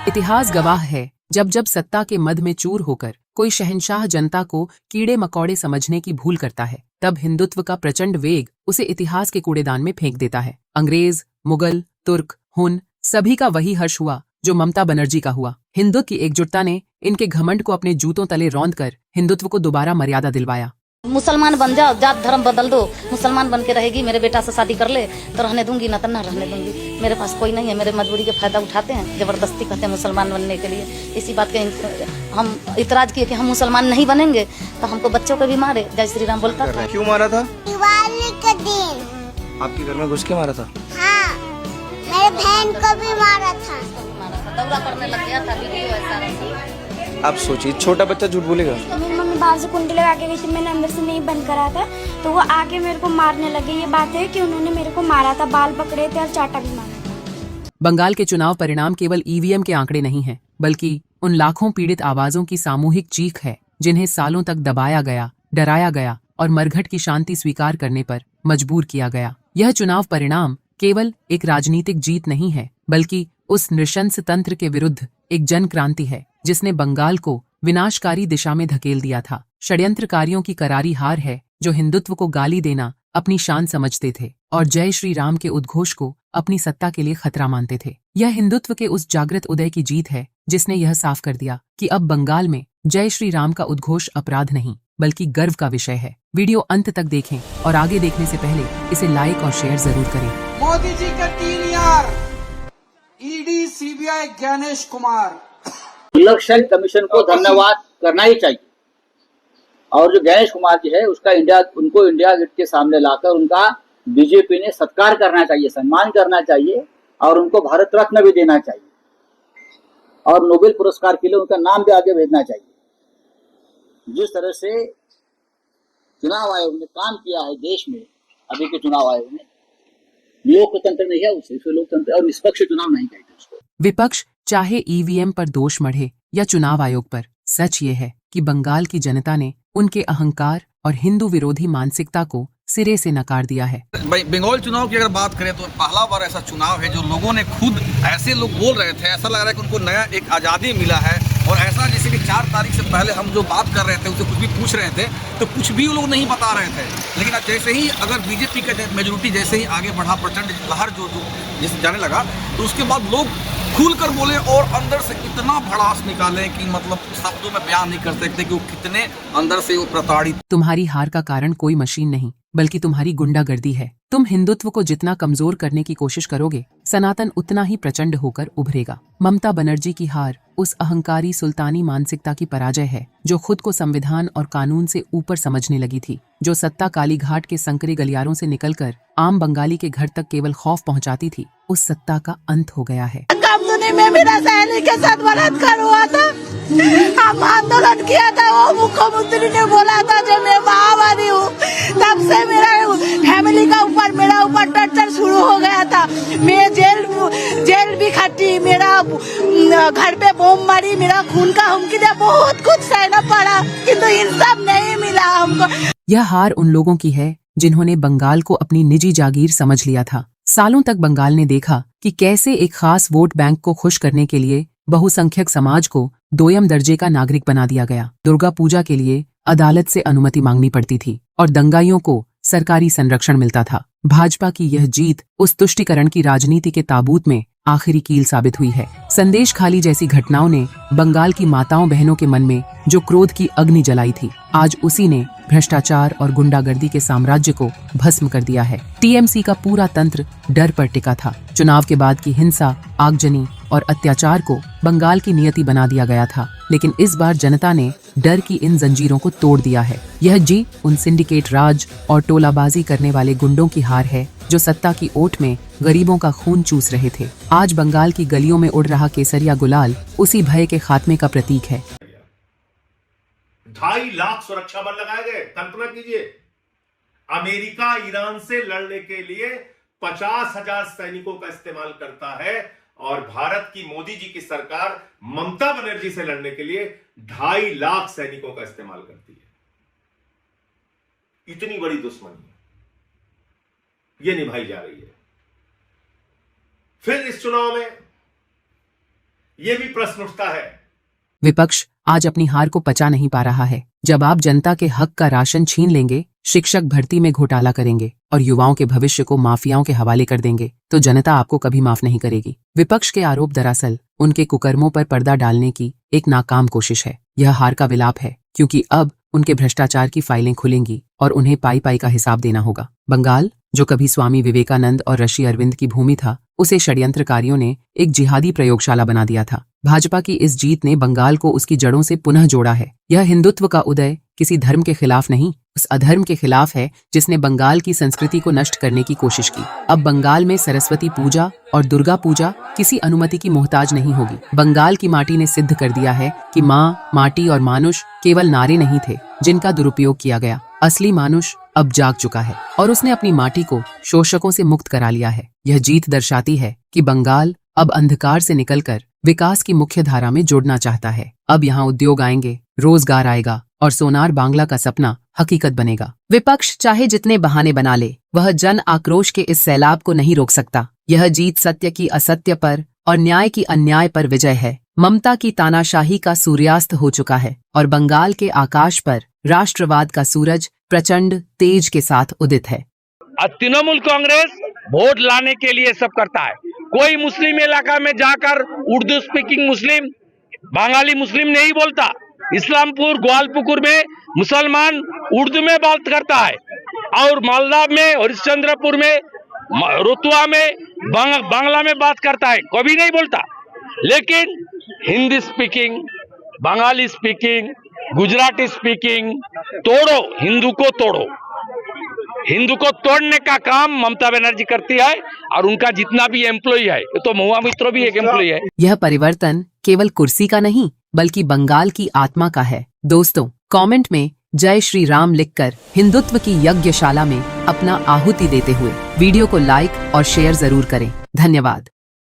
इतिहास गवाह है, जब जब सत्ता के मद में चूर होकर कोई शहंशाह जनता को कीड़े मकौड़े समझने की भूल करता है, तब हिंदुत्व का प्रचंड वेग उसे इतिहास के कूड़ेदान में फेंक देता है। अंग्रेज, मुगल, तुर्क, हुन, सभी का वही हर्ष हुआ जो ममता बनर्जी का हुआ। हिंदुत्व की एकजुटता ने इनके घमंड को अपने जूतों तले रौंद कर हिंदुत्व को दोबारा मर्यादा दिलवाया। मुसलमान बन जाओ, जात धर्म बदल दो, मुसलमान बन के रहेगी, मेरे बेटा से शादी कर ले तो रहने दूंगी, ना तो ना रहने दूंगी। मेरे पास कोई नहीं है, मेरे मजबूरी के फायदा उठाते हैं, जबरदस्ती कहते हैं मुसलमान बनने के लिए। इसी बात के हम इतराज किए कि हम मुसलमान नहीं बनेंगे तो हमको बच्चों को भी मारे। जय श्री राम बोलता था। क्यों मारा था? दिवाली के दिन आपके घर में घुस के मारा था? हाँ, मेरे बहन को भी मारा था। दौरा करने लग गया था, वीडियो है सारा। आप सोचिए, छोटा बच्चा झूठ बोलेगा? मेरी मम्मी बाहर से कुंडी लगा के गई थी, मैंने अंदर से नहीं बंद करा था, तो वो आके मेरे को मारने लगे। ये बात है कि उन्होंने मेरे को मारा था, बाल पकड़े थे और चाटा भी मारा था। बंगाल के चुनाव परिणाम केवल ईवीएम के आंकड़े नहीं हैं, बल्कि उन लाखों पीड़ित आवाजों की सामूहिक चीख है जिन्हें सालों तक दबाया गया, डराया गया और मरघट की शांति स्वीकार करने पर मजबूर किया गया। यह चुनाव परिणाम केवल एक राजनीतिक जीत नहीं है, बल्कि उस नृशंस तंत्र के विरुद्ध एक जन क्रांति है जिसने बंगाल को विनाशकारी दिशा में धकेल दिया था। षड्यंत्रकारियों की करारी हार है जो हिंदुत्व को गाली देना अपनी शान समझते थे और जय श्री राम के उद्घोष को अपनी सत्ता के लिए खतरा मानते थे। यह हिंदुत्व के उस जागृत उदय की जीत है जिसने यह साफ कर दिया कि अब बंगाल में जय श्री राम का उद्घोष अपराध नहीं बल्कि गर्व का विषय है। वीडियो अंत तक देखें और आगे देखने से पहले इसे लाइक और शेयर जरूर करें। मोदी जी के 3 यार, ED, CBI, Gyanesh Kumar. Election commission को धन्यवाद करना ही चाहिए और जो ज्ञानेश कुमार जी है उनको इंडिया गेट के सामने लाकर उनका बीजेपी ने सत्कार करना चाहिए, सम्मान करना चाहिए और उनको भारत रत्न भी देना चाहिए और नोबेल पुरस्कार के लिए उनका नाम भी आगे भेजना चाहिए। जिस तरह से चुनाव आयोग ने काम किया है देश में, अभी के चुनाव आयोग ने लोकतंत्र नहीं है, उसे लोकतंत्र और निष्पक्ष चुनाव नहीं कहते उसको। विपक्ष चाहे ईवीएम पर दोष मढ़े या चुनाव आयोग पर, सच ये है कि बंगाल की जनता ने उनके अहंकार और हिंदू विरोधी मानसिकता को सिरे से नकार दिया है। बंगाल चुनाव की अगर बात करें तो पहला बार ऐसा चुनाव है जो लोगों ने खुद, ऐसे लोग बोल रहे थे, ऐसा लग रहा है कि उनको नया एक आज़ादी मिला है और ऐसा जैसे कि 4 तारीख से पहले हम जो बात कर रहे थे उसे कुछ भी पूछ रहे थे तो कुछ भी वो लोग नहीं बता रहे थे। लेकिन जैसे ही अगर बीजेपी का मेजोरिटी जैसे ही आगे बढ़ा, प्रचंड लहर जो जैसे जाने लगा तो उसके बाद लोग खुलकर बोले और अंदर से इतना भड़ास निकाले कि मतलब शब्दों में बयान नहीं कर सकते कि वो कितने अंदर से वो प्रताड़ित। तुम्हारी हार का कारण कोई मशीन नहीं बल्कि तुम्हारी गुंडागर्दी है। तुम हिंदुत्व को जितना कमजोर करने की कोशिश करोगे, सनातन उतना ही प्रचंड होकर उभरेगा। ममता बनर्जी की हार उस अहंकारी सुल्तानी मानसिकता की पराजय है जो खुद को संविधान और कानून से ऊपर समझने लगी थी, जो सत्ता कालीघाट के संकरे गलियारों से निकलकर आम बंगाली के घर तक केवल खौफ पहुंचाती थी। उस सत्ता का अंत हो गया है। में मेरा सहेली के साथ बलात्कार हुआ था, हम आंदोलन किया था, वो मुख्यमंत्री ने बोला था जब मैं महामारी हूँ तब से मेरा फैमिली का ऊपर मेरा ऊपर टर्चर शुरू हो गया था। मैं जेल भी खटी, मेरा घर पे बम मारी, मेरा खून का हुमकी दिया, बहुत कुछ सहना पड़ा किंतु इंसाफ नहीं मिला हमको। यह हार उन लोगों की है जिन्होंने बंगाल को अपनी निजी जागीर समझ लिया था। सालों तक बंगाल ने देखा कि कैसे एक खास वोट बैंक को खुश करने के लिए बहुसंख्यक समाज को दोयम दर्जे का नागरिक बना दिया गया। दुर्गा पूजा के लिए अदालत से अनुमति मांगनी पड़ती थी और दंगाइयों को सरकारी संरक्षण मिलता था। भाजपा की यह जीत उस तुष्टीकरण की राजनीति के ताबूत में आखिरी कील साबित हुई है। संदेश खाली जैसी घटनाओं ने बंगाल की माताओं बहनों के मन में जो क्रोध की अग्नि जलाई थी, आज उसी ने भ्रष्टाचार और गुंडागर्दी के साम्राज्य को भस्म कर दिया है। टीएमसी का पूरा तंत्र डर पर टिका था। चुनाव के बाद की हिंसा, आगजनी और अत्याचार को बंगाल की नियति बना दिया गया था, लेकिन इस बार जनता ने डर की इन जंजीरों को तोड़ दिया है। यह जीत उन सिंडिकेट राज और टोलाबाजी करने वाले गुंडों की हार है जो सत्ता की ओट में गरीबों का खून चूस रहे थे। आज बंगाल की गलियों में उड़ रहा केसरिया गुलाल उसी भय के खात्मे का प्रतीक है। 2.5 लाख सुरक्षा बल लगाए गए। कल्पना कीजिए, अमेरिका ईरान से लड़ने के लिए 50,000 सैनिकों का इस्तेमाल करता है और भारत की मोदी जी की सरकार ममता बनर्जी से लड़ने के लिए 2.5 लाख सैनिकों का इस्तेमाल करती है। इतनी बड़ी दुश्मनी ये निभाई जा रही है। फिर इस चुनाव में ये भी प्रश्न उठता है। विपक्ष आज अपनी हार को पचा नहीं पा रहा है। जब आप जनता के हक का राशन छीन लेंगे, शिक्षक भर्ती में घोटाला करेंगे और युवाओं के भविष्य को माफियाओं के हवाले कर देंगे, तो जनता आपको कभी माफ नहीं करेगी। विपक्ष के आरोप दरअसल उनके कुकर्मों पर पर्दा डालने की एक नाकाम कोशिश है। यह हार का विलाप है, क्योंकि अब उनके भ्रष्टाचार की फाइलें खुलेंगी और उन्हें पाई पाई का हिसाब देना होगा। बंगाल, जो कभी स्वामी विवेकानंद और ऋषि अरविंद की भूमि था, उसे षड्यंत्रकारियों ने एक जिहादी प्रयोगशाला बना दिया था। भाजपा की इस जीत ने बंगाल को उसकी जड़ों से पुनः जोड़ा है। यह हिंदुत्व का उदय किसी धर्म के खिलाफ नहीं, उस अधर्म के खिलाफ है जिसने बंगाल की संस्कृति को नष्ट करने की कोशिश की। अब बंगाल में सरस्वती पूजा और दुर्गा पूजा किसी अनुमति की मोहताज नहीं होगी। बंगाल की माटी ने सिद्ध कर दिया है कि माँ, माटी और मानुष केवल नारे नहीं थे जिनका दुरुपयोग किया गया। असली मानुष अब जाग चुका है और उसने अपनी माटी को शोषकों से मुक्त करा लिया है। यह जीत दर्शाती है कि बंगाल अब अंधकार से निकलकर विकास की मुख्य धारा में जुड़ना चाहता है। अब यहाँ उद्योग आएंगे, रोजगार आएगा और सोनार बांग्ला का सपना हकीकत बनेगा। विपक्ष चाहे जितने बहाने बना ले, वह जन आक्रोश के इस सैलाब को नहीं रोक सकता। यह जीत सत्य की असत्य पर और न्याय की अन्याय पर विजय है। ममता की तानाशाही का सूर्यास्त हो चुका है और बंगाल के आकाश पर राष्ट्रवाद का सूरज प्रचंड तेज के साथ उदित है। तृणमूल कांग्रेस वोट लाने के लिए सब करता है। कोई मुस्लिम इलाका में जाकर उर्दू स्पीकिंग मुस्लिम, बंगाली मुस्लिम नहीं बोलता। इस्लामपुर, ग्वालपुकुर में मुसलमान उर्दू में बात करता है और मालदा में, हरिश्चंद्रपुर में, रुतवा में बांग्ला में बात करता है, कभी नहीं बोलता। लेकिन Hindi speaking, Bengali speaking, Gujarati speaking, तोड़ो हिंदू को, तोड़ो हिंदू को तोड़ने का काम ममता बनर्जी करती है और उनका जितना भी एम्प्लॉय है, तो महुआ मित्रो भी एक एम्प्लॉय है। यह परिवर्तन केवल कुर्सी का नहीं, बल्कि बंगाल की आत्मा का है। दोस्तों, कमेंट में जय श्री राम लिखकर हिंदुत्व की यज्ञशाला में अपना आहुति देते हुए वीडियो को लाइक और शेयर जरूर करें। धन्यवाद।